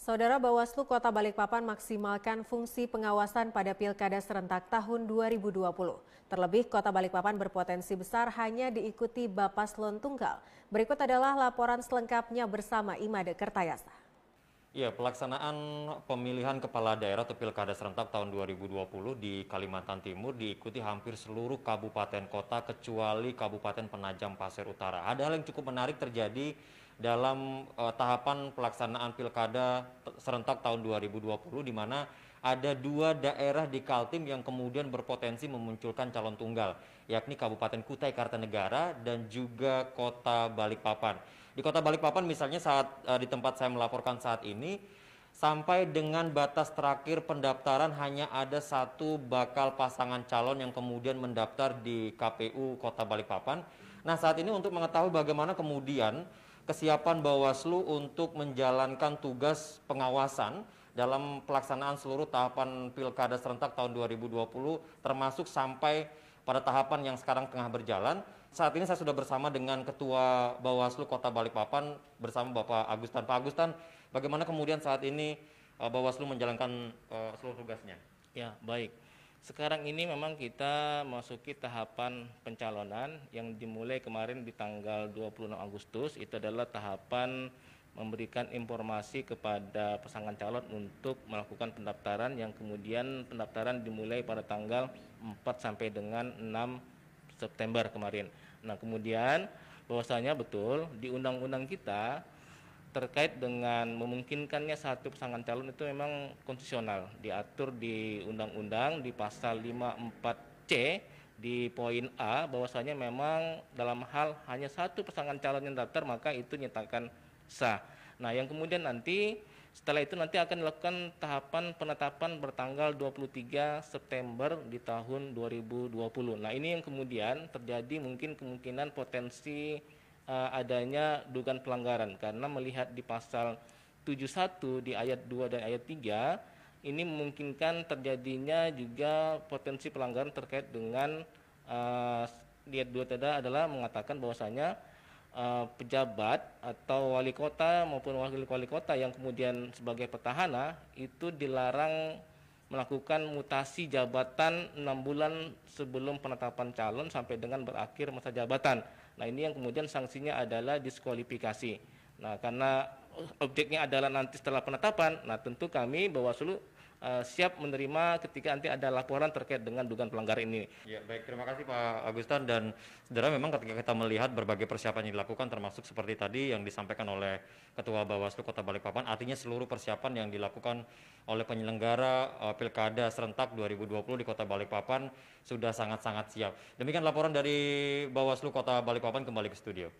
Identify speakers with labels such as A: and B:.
A: Saudara Bawaslu Kota Balikpapan maksimalkan fungsi pengawasan pada Pilkada serentak tahun 2020. Terlebih, Kota Balikpapan berpotensi besar hanya diikuti Bapaslon Tunggal. Berikut adalah laporan selengkapnya bersama Imade Kertayasa.
B: Ya, pelaksanaan pemilihan kepala daerah atau Pilkada serentak tahun 2020 di Kalimantan Timur diikuti hampir seluruh kabupaten kota kecuali Kabupaten Penajam Pasir Utara. Ada hal yang cukup menarik terjadi dalam tahapan pelaksanaan Pilkada serentak tahun 2020 di mana ada dua daerah di Kaltim yang kemudian berpotensi memunculkan calon tunggal, yakni Kabupaten Kutai Kartanegara dan juga Kota Balikpapan. Di Kota Balikpapan misalnya saat di tempat saya melaporkan saat ini, sampai dengan batas terakhir pendaftaran hanya ada satu bakal pasangan calon yang kemudian mendaftar di KPU Kota Balikpapan. Nah, saat ini untuk mengetahui bagaimana kemudian kesiapan Bawaslu untuk menjalankan tugas pengawasan dalam pelaksanaan seluruh tahapan Pilkada serentak tahun 2020 termasuk sampai pada tahapan yang sekarang tengah berjalan. Saat ini saya sudah bersama dengan Ketua Bawaslu Kota Balikpapan bersama Bapak Agustan. Pak Agustan, bagaimana kemudian saat ini Bawaslu menjalankan seluruh tugasnya?
C: Ya, baik. Sekarang ini memang kita masuki tahapan pencalonan yang dimulai kemarin di tanggal 26 Agustus. Itu adalah tahapan memberikan informasi kepada pasangan calon untuk melakukan pendaftaran yang kemudian pendaftaran dimulai pada tanggal 4 sampai dengan 6 September kemarin. Nah, kemudian bahwasanya betul di undang-undang kita terkait dengan memungkinkannya satu pasangan calon itu memang konstitusional, diatur di undang-undang di pasal 54C di poin A bahwasanya memang dalam hal hanya satu pasangan calon yang daftar maka itu nyatakan sah. Nah, yang kemudian nanti setelah itu nanti akan dilakukan tahapan penetapan bertanggal 23 September di tahun 2020. Nah, ini yang kemudian terjadi mungkin kemungkinan potensi adanya dugaan pelanggaran karena melihat di pasal 71 di ayat 2 dan ayat 3 ini memungkinkan terjadinya juga potensi pelanggaran terkait dengan di ayat 2 tadi adalah mengatakan bahwasanya pejabat atau wali kota maupun wakil wali kota yang kemudian sebagai petahana itu dilarang melakukan mutasi jabatan 6 bulan sebelum penetapan calon sampai dengan berakhir masa jabatan. Nah, ini yang kemudian sanksinya adalah diskualifikasi. Nah, karena objeknya adalah nanti setelah penetapan, nah tentu kami Bawaslu siap menerima ketika nanti ada laporan terkait dengan dugaan pelanggaran ini.
B: Ya, baik, terima kasih Pak Agustan. Dan saudara, memang ketika kita melihat berbagai persiapan yang dilakukan termasuk seperti tadi yang disampaikan oleh Ketua Bawaslu Kota Balikpapan, artinya seluruh persiapan yang dilakukan oleh penyelenggara Pilkada serentak 2020 di Kota Balikpapan sudah sangat-sangat siap. Demikian laporan dari Bawaslu Kota Balikpapan, kembali ke studio.